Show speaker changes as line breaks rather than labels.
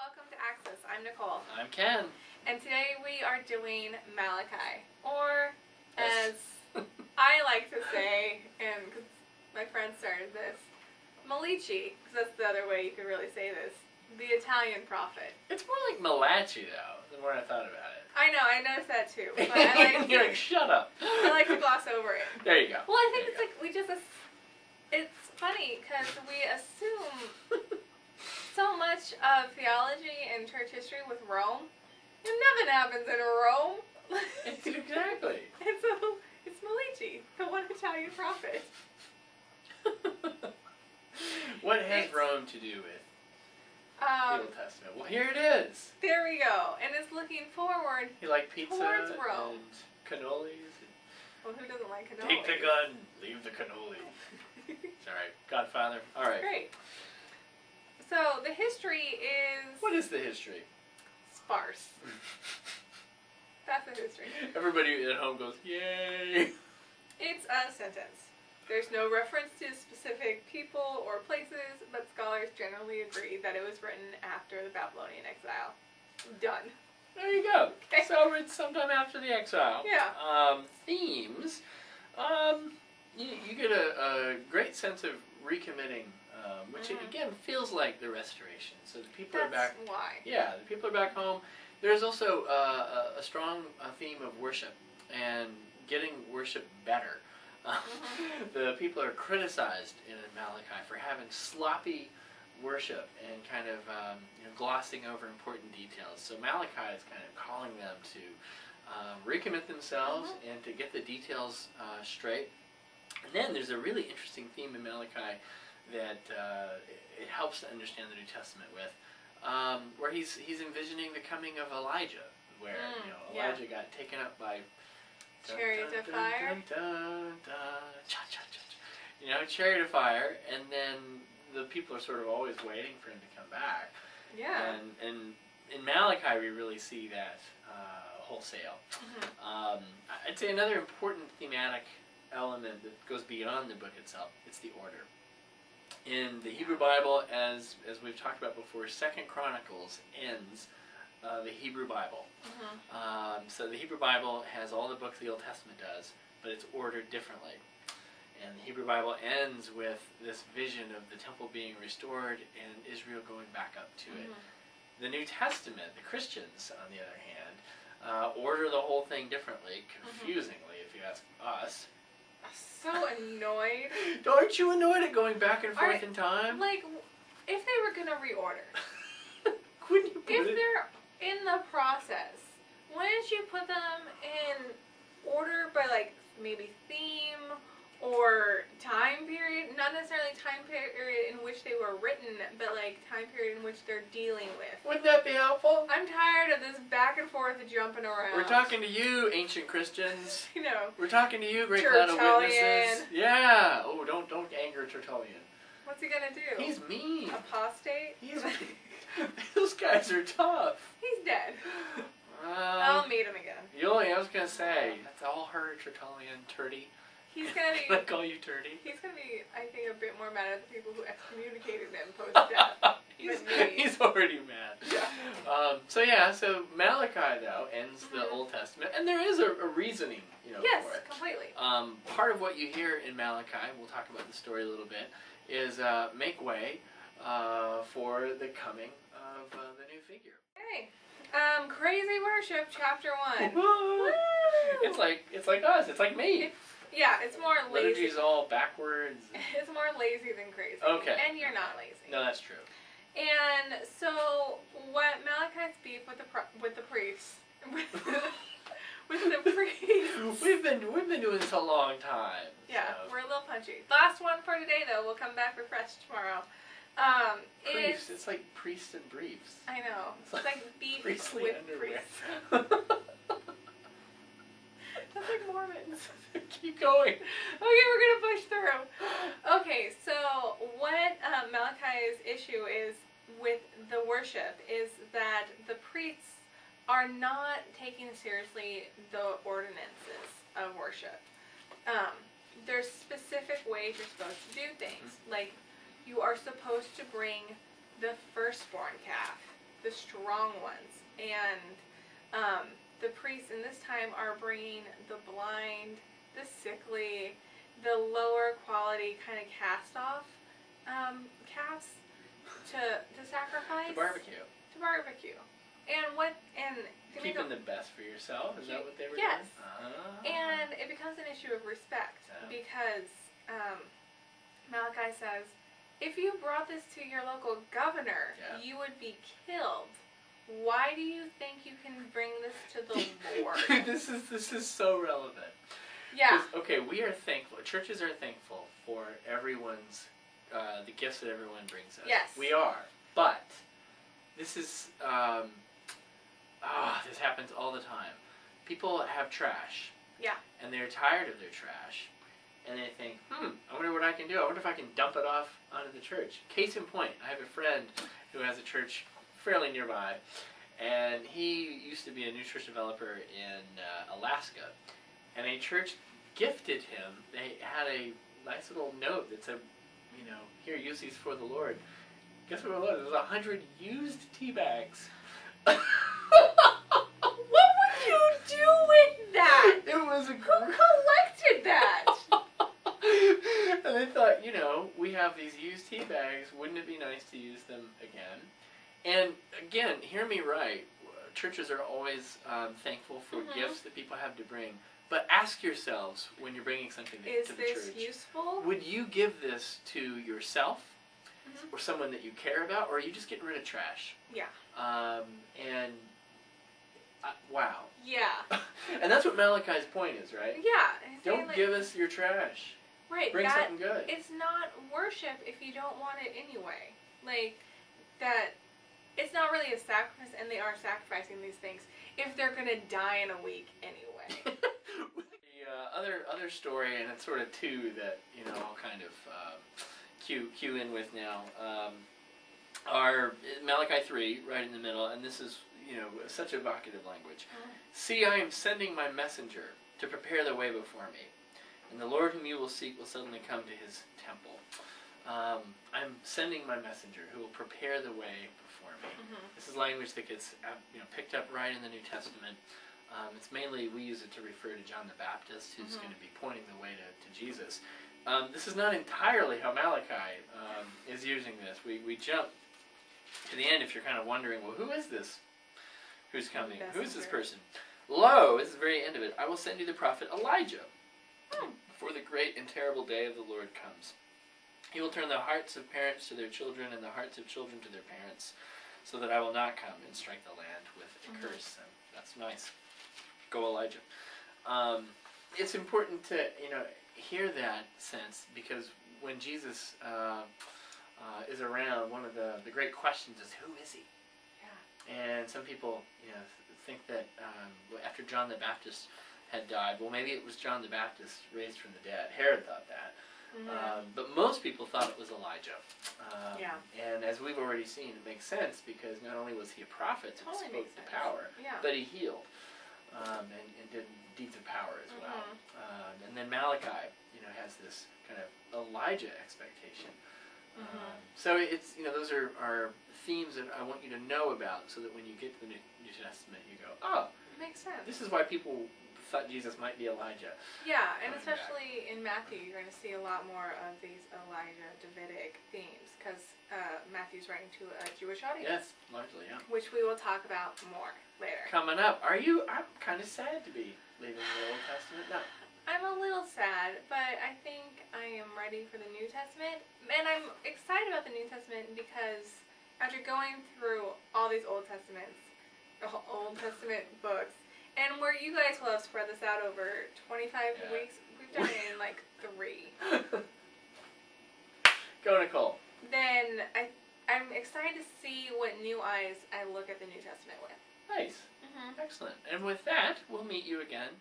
welcome to Access. I'm Nicole.
I'm Ken.
And today we are doing Malachi, or
Yes.
as I like to say, and because my friend started this, Malachi, because that's the other way you could really say this, the Italian prophet.
It's more like Malachi, though, the more I thought about it.
I know, I noticed that too, but I like
You're like, shut up.
I like to gloss over it.
There you go.
Well, I think it's like it's funny because we assume so much of theology and church history with Rome. Nothing happens in Rome.
Exactly.
And so it's Malachi, the one Italian prophet.
What has Rome to do with the Old Testament? Well, here it is.
There we go. And it's looking forward.
You like pizza
towards Rome.
and cannolis?
Well, who doesn't like cannolis?
Take the gun, leave the cannoli. It's all right. Godfather. All right.
Great. So the history is...
What is the history?
Sparse. That's the history.
Everybody at home goes, yay!
It's a sentence. There's no reference to specific people or places, but scholars generally agree that it was written after the Babylonian exile. Done.
There you go.
Okay.
So it's sometime after the exile.
Yeah.
Themes. You get a great sense of recommitting, which again feels like the restoration. So the people are back.
That's why.
Yeah, the people are back home. There's also a strong theme of worship and getting worship better. The people are criticized in Malachi for having sloppy worship and kind of glossing over important details. So Malachi is kind of calling them to recommit themselves and to get the details straight. And then there's a really interesting theme in Malachi that it helps to understand the New Testament with, where he's envisioning the coming of Elijah, where Elijah got taken up by
chariot of fire.
Chariot of fire, and then the people are sort of always waiting for him to come back.
Yeah.
And in Malachi we really see that wholesale. I'd say another important thematic element that goes beyond the book itself, it's the order. In the Hebrew Bible, as we've talked about before, 2nd Chronicles ends the Hebrew Bible. So the Hebrew Bible has all the books the Old Testament does, but it's ordered differently. And the Hebrew Bible ends with this vision of the temple being restored and Israel going back up to it. The New Testament, the Christians, on the other hand, order the whole thing differently, confusingly, if you ask us.
So annoyed.
Aren't you annoyed at going back and forth in time?
Like, if they were gonna reorder,
couldn't you
if they're in the process, wouldn't you put them in order by like maybe theme or time period? Not necessarily time period in which they were written, but like time period in which they're dealing with.
Wouldn't that be helpful?
I'm tired of this back and forth jumping around.
We're talking to you, ancient Christians.
You know.
We're talking to you, great cloud of witnesses.
Tertullian.
Yeah. Oh, don't anger Tertullian.
What's he gonna do?
He's mean.
Apostate?
Those guys are tough.
He's dead. I'll meet him again.
I was gonna say, that's all her, Tertullian, Turdy.
He's gonna be.
Can I call you Turdy?
He's gonna be, I think, a bit more mad at the people who excommunicated him post-death.
He's already mad.
Yeah.
So Malachi though ends the Old Testament, and there is a reasoning,
yes,
for it.
Completely.
Part of what you hear in Malachi, we'll talk about the story a little bit, is make way for the coming of the new figure.
Okay. Crazy Worship, Chapter 1.
Woo! It's like us. It's like me.
It's more lazy.
Liturgy's all backwards.
It's more lazy than crazy.
Okay.
And you're not lazy.
No, that's true.
And so, what Malachi's beef with the priests, with the priests.
We've been doing this a long time.
Yeah,
so.
we're a little punchy. Last one for today, though. We'll come back refreshed tomorrow.
Briefs. It's like priests and briefs.
I know. It's like beef
priestly
with
underwear.
priests. That's like Mormons.
Keep going.
Okay, we're gonna push through. Okay, so what Malachi's issue is with the worship is that the priests are not taking seriously the ordinances of worship. There's specific ways you're supposed to do things. Like, you are supposed to bring the firstborn calf the strong ones. And the priests in this time are bringing the blind, the sickly, the lower quality kind of cast off calves to sacrifice.
To barbecue.
To barbecue. And
Keeping the best for yourself? Is that what they were
yes.
doing? Yes.
And it becomes an issue of respect because Malachi says, if you brought this to your local governor, you would be killed. Why do you think you can bring this to the Lord?
Dude, this is so relevant.
Yeah.
Okay, we are thankful. Churches are thankful for everyone's the gifts that everyone brings us.
Yes.
We are. But this is this happens all the time. People have trash.
Yeah.
And they're tired of their trash. And they think, I wonder what I can do. I wonder if I can dump it off onto the church. Case in point, I have a friend who has a church fairly nearby, and he used to be a new church developer in Alaska. And a church gifted him, they had a nice little note that said, here, use these for the Lord. Guess what it was? It was 100 used tea bags.
What would you do with that?
It was a
Who collected that?
And they thought, we have these used tea bags. Wouldn't it be nice to use them again? And again, hear me right. Churches are always thankful for gifts that people have to bring. But ask yourselves when you're bringing something to the church.
Is this useful?
Would you give this to yourself or someone that you care about, or are you just getting rid of trash?
Yeah.
Wow.
Yeah.
And that's what Malachi's point is, right?
Yeah.
Don't give us your trash.
Right.
Bring something good.
It's not worship if you don't want it anyway. It's not really a sacrifice, and they are sacrificing these things if they're going to die in a week anyway.
The other story, and it's sort of two that I'll kind of cue in with now, are Malachi 3, right in the middle, and this is such evocative language. See, I am sending my messenger to prepare the way before me, and the Lord whom you will seek will suddenly come to his temple. I'm sending my messenger who will prepare the way before me. This is language that gets picked up right in the New Testament. It's mainly, we use it to refer to John the Baptist, who's going to be pointing the way to Jesus. This is not entirely how Malachi is using this. We jump to the end if you're kind of wondering, well, who is this? Who's coming? Who is this person? Lo, this is the very end of it, I will send you the prophet Elijah before the great and terrible day of the Lord comes. He will turn the hearts of parents to their children and the hearts of children to their parents, so that I will not come and strike the land with a curse. And that's nice. Go Elijah. It's important to hear that sense, because when Jesus is around, one of the great questions is, who is he? Yeah. And some people think that after John the Baptist had died, well, maybe it was John the Baptist raised from the dead. Herod thought that. But most people thought it was Elijah. And as we've already seen, it makes sense, because not only was he a prophet and spoke to power, but he healed and did deeds of power as well. And then Malachi, has this kind of Elijah expectation. So it's those are themes that I want you to know about, so that when you get to the New Testament, you go, oh,
makes sense.
This is why people thought Jesus might be Elijah.
Yeah, and especially in Matthew, you're going to see a lot more of these Elijah Davidic themes, because Matthew's writing to a Jewish audience.
Yes, largely, yeah.
Which we will talk about more later.
Coming up. I'm kind of sad to be leaving the Old Testament. No.
I'm a little sad, but I think I am ready for the New Testament. And I'm excited about the New Testament because after going through all these Old Testament books, and where you guys will have spread this out over 25 weeks, we've done it in like 3.
Go, Nicole.
Then I'm excited to see what new eyes I look at the New Testament with.
Nice. Excellent. And with that, we'll meet you again